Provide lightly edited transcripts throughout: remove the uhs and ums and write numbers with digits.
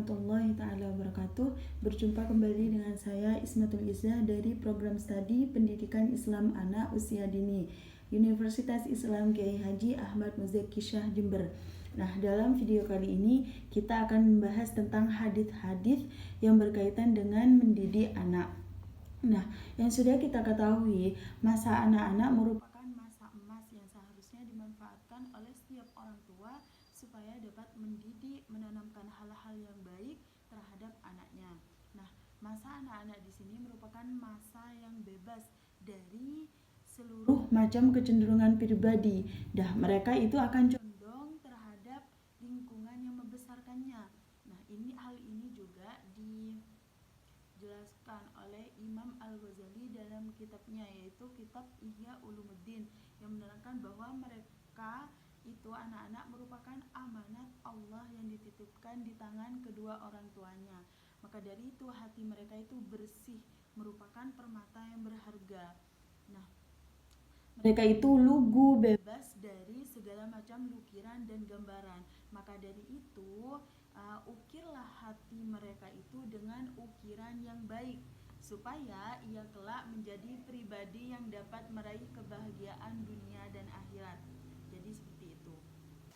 warahmatullahi taala wabarakatuh. Berjumpa kembali dengan saya Ismatul Izzah dari program studi Pendidikan Islam Anak Usia Dini Universitas Islam Kiai Haji Ahmad Muzaki Syah Jember. Nah, dalam video kali ini kita akan membahas tentang hadits-hadits yang berkaitan dengan mendidik anak. Nah, yang sudah kita ketahui, masa anak-anak merupakan masa emas yang seharusnya dimanfaatkan oleh setiap orang tua supaya dapat mendidik, menanamkan hal-hal yang baik terhadap anaknya. Nah, masa anak-anak di sini merupakan masa yang bebas dari seluruh macam kecenderungan pribadi. Mereka itu akan condong terhadap lingkungan yang membesarkannya. Nah, hal ini juga dijelaskan oleh Imam Al-Ghazali dalam kitabnya, yaitu kitab Ihya Ulumuddin, yang menerangkan bahwa mereka itu anak-anak merupakan amanat Allah yang dititipkan di tangan kedua orang tuanya. Maka dari itu hati mereka itu bersih, merupakan permata yang berharga. Nah, mereka itu lugu, bebas dari segala macam lukiran dan gambaran. Maka dari itu ukirlah hati mereka itu dengan ukiran yang baik, supaya ia kelak menjadi pribadi yang dapat meraih kebahagiaan dunia dan akhirat. Jadi seperti itu.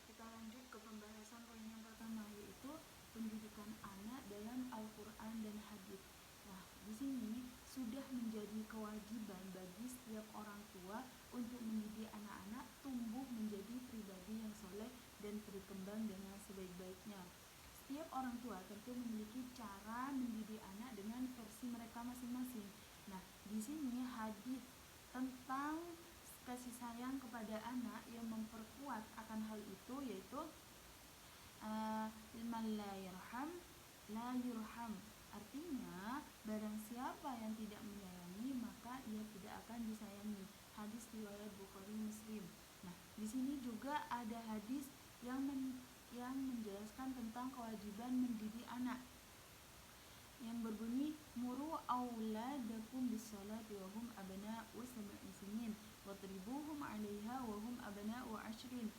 Kita lanjut ke pembahasan poin yang pertama, yaitu pendidikan anak dalam Al-Quran dan Hadits. Nah, di sini sudah menjadi kewajiban bagi setiap orang tua untuk mendidik anak-anak tumbuh menjadi pribadi yang soleh dan berkembang dengan sebaik-baiknya. Setiap orang tua tentu memiliki cara mendidik anak dengan versi mereka masing-masing. Nah, di sini hadits tentang kasih sayang kepada anak yang memperkuat akan hal itu, yaitu man la yarham la yurham. Artinya, barang siapa yang tidak menyayangi maka ia tidak akan disayangi. Hadis riwayat Bukhari Muslim. Nah, di sini juga ada hadis yang menjelaskan tentang kewajiban mendidik anak, yang berbunyi muru auladakum bis-shalati wa hum abna'u sab'i sinin wadribuhum 'alaiha wa hum abna'u 'ashrin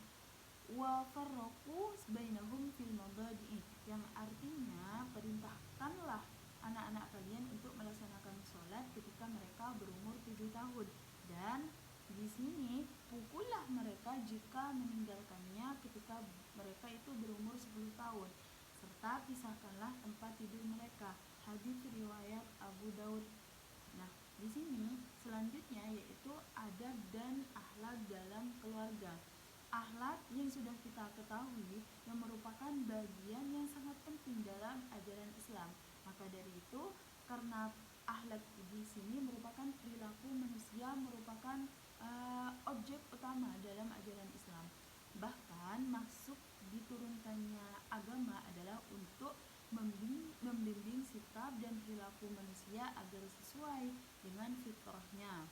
wa farraqu bainahum fil madaji'i, yang artinya perintahkanlah anak-anak kalian untuk melaksanakan sholat ketika mereka berumur 7 tahun, dan di sini pukullah mereka jika meninggalkannya ketika mereka itu berumur 10 tahun, serta pisahkanlah tempat tidur mereka. Hadis riwayat Abu Daud. Nah, di sini selanjutnya yaitu adab dan akhlak dalam keluarga. Akhlak yang sudah kita ketahui yang merupakan bagian yang sangat penting dalam ajaran Islam. Maka dari itu, karena akhlak di sini merupakan perilaku manusia, merupakan objek utama dalam ajaran Islam. Bahkan maksud diturunkannya agama adalah untuk membimbing sikap dan perilaku manusia agar sesuai dengan fitrahnya.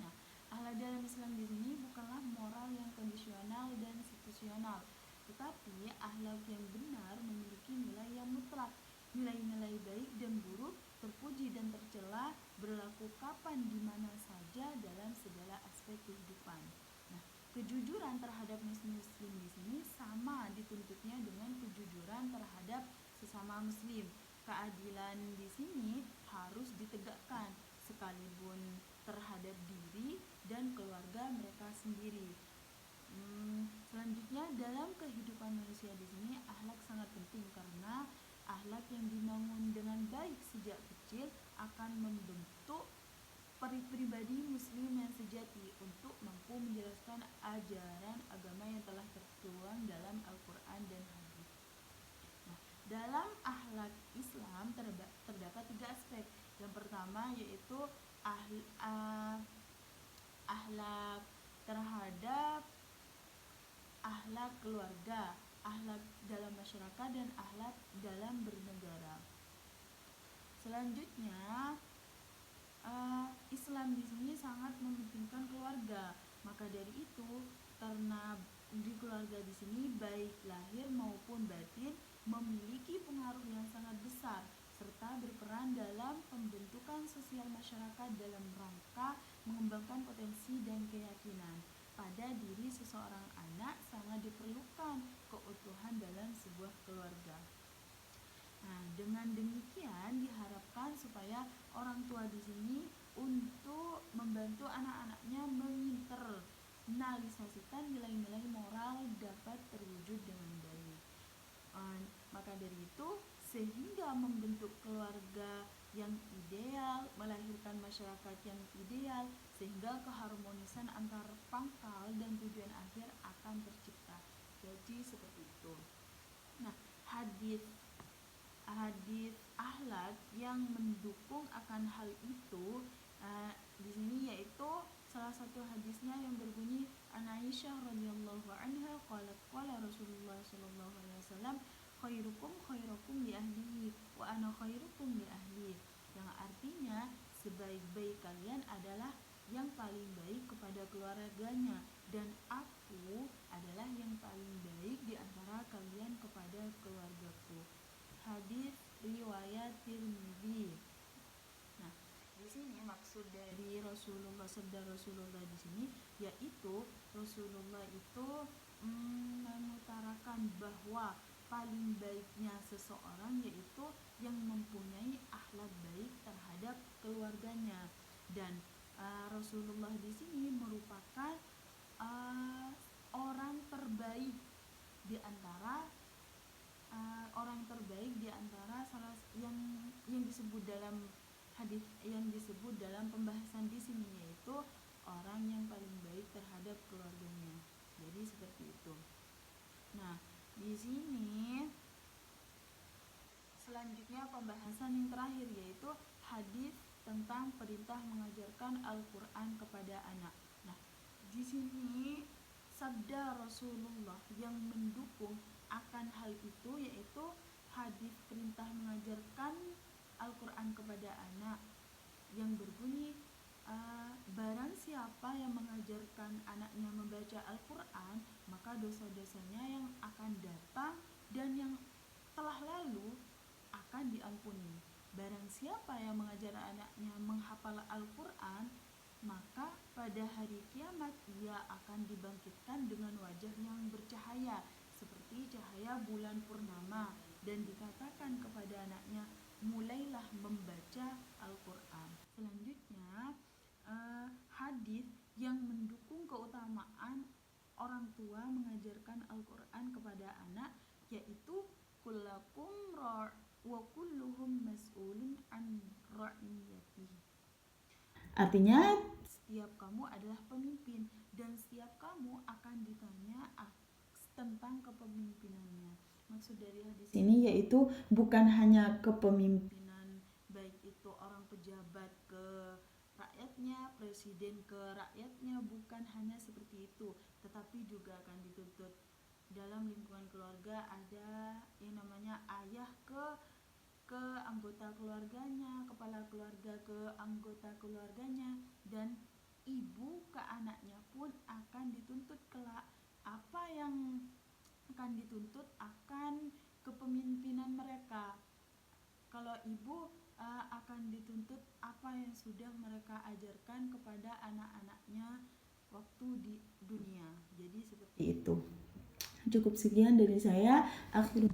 Nah, akhlak dalam Islam di sini bukanlah moral yang kondisional dan situasional, tetapi akhlak yang benar memiliki nilai yang mutlak. Nilai-nilai baik dan buruk, terpuji dan tercela, berlaku kapan di mana saja dalam segala aspek kehidupan. Nah, kejujuran terhadap muslim di sini sama dituntutnya dengan kejujuran terhadap sesama muslim. Keadilan di sini harus ditegakkan sekalipun terhadap diri dan keluarga mereka sendiri. Selanjutnya, dalam kehidupan manusia di sini akhlak sangat penting, karena akhlak yang dibangun dengan baik sejak kecil akan membentuk pribadi muslim yang sejati untuk mampu menjelaskan ajaran agama yang telah tertuang dalam Al-Quran dan Hadis. Nah, dalam akhlak Islam terdapat 3 aspek. Yang pertama yaitu akhlak terhadap akhlak keluarga, akhlak dalam masyarakat, dan akhlak dalam bernegara. Selanjutnya, Islam di sini sangat mementingkan keluarga. Maka dari itu, karena di keluarga di sini baik lahir maupun batin memiliki pengaruh yang sangat besar serta berperan dalam pembentukan sosial masyarakat dalam rangka mengembangkan potensi dan keyakinan. Pada diri seseorang anak sangat diperlukan keutuhan dalam sebuah keluarga. Nah, dengan demikian diharapkan supaya orang tua di sini untuk membantu anak-anaknya menginternalisasikan nilai-nilai moral dapat terwujud dengan baik. Maka dari itu, sehingga membentuk keluarga yang ideal, melahirkan masyarakat yang ideal, sehingga keharmonisan antar pangkal dan tujuan akhir akan tercipta. Jadi seperti itu. Nah, hadis akhlak yang mendukung akan hal itu di sini yaitu salah satu hadisnya yang berbunyi An Aisyah radhiyallahu anha qalat qala Rasulullah sallallahu alaihi wasallam khairukum li ahlihi wa ana khairukum li ahli, yang artinya sebaik-baik kalian adalah yang paling baik kepada keluarganya dan aku adalah yang paling baik di antara kalian kepada keluargaku. Hadis riwayat Tirmidzi. Nah, di sini maksud dari Rasulullah, sabda Rasulullah di sini yaitu Rasulullah itu mengutarakan bahwa paling baiknya seseorang yaitu yang mempunyai akhlak baik terhadap keluarganya, dan Rasulullah di sini merupakan orang terbaik di antara salah yang disebut dalam hadis yang disebut dalam pembahasan di sini, yaitu orang yang paling baik terhadap keluarganya. Jadi seperti itu. Nah, di sini selanjutnya pembahasan yang terakhir yaitu hadis tentang perintah mengajarkan Al-Qur'an kepada anak. Nah, di sini sabda Rasulullah yang mendukung akan hal itu yaitu hadis perintah mengajarkan Al-Qur'an kepada anak yang berbunyi barang siapa yang mengajarkan anaknya membaca Al-Qur'an, maka dosa-dosanya yang akan datang dan yang telah lalu akan diampuni. Barang siapa yang mengajar anaknya menghafal Al-Qur'an, maka pada hari kiamat ia akan dibangkitkan dengan wajah yang bercahaya seperti cahaya bulan purnama, dan dikatakan kepada anaknya, mulailah membaca Al-Qur'an. Selanjutnya hadis yang mendukung keutamaan orang tua mengajarkan Al-Qur'an kepada anak yaitu kullakum ra' wa kulluhum mas'ulun an ra'iyatihi. Artinya setiap kamu adalah pemimpin dan setiap kamu akan ditanya tentang kepemimpinannya. Maksud dari hadis ini yaitu bukan hanya kepemimpinan baik itu orang pejabat ke rakyatnya, presiden ke rakyatnya, bukan hanya seperti itu, tetapi juga akan dituntut dalam lingkungan keluarga ada yang namanya ayah ke anggota keluarganya, kepala keluarga ke anggota keluarganya, dan ibu ke anaknya pun akan dituntut kelak. Apa yang akan dituntut akan kepemimpinan mereka. Kalau ibu akan dituntut apa yang sudah mereka ajarkan kepada anak-anaknya waktu di dunia. Jadi seperti itu. Cukup sekian dari saya. Akhir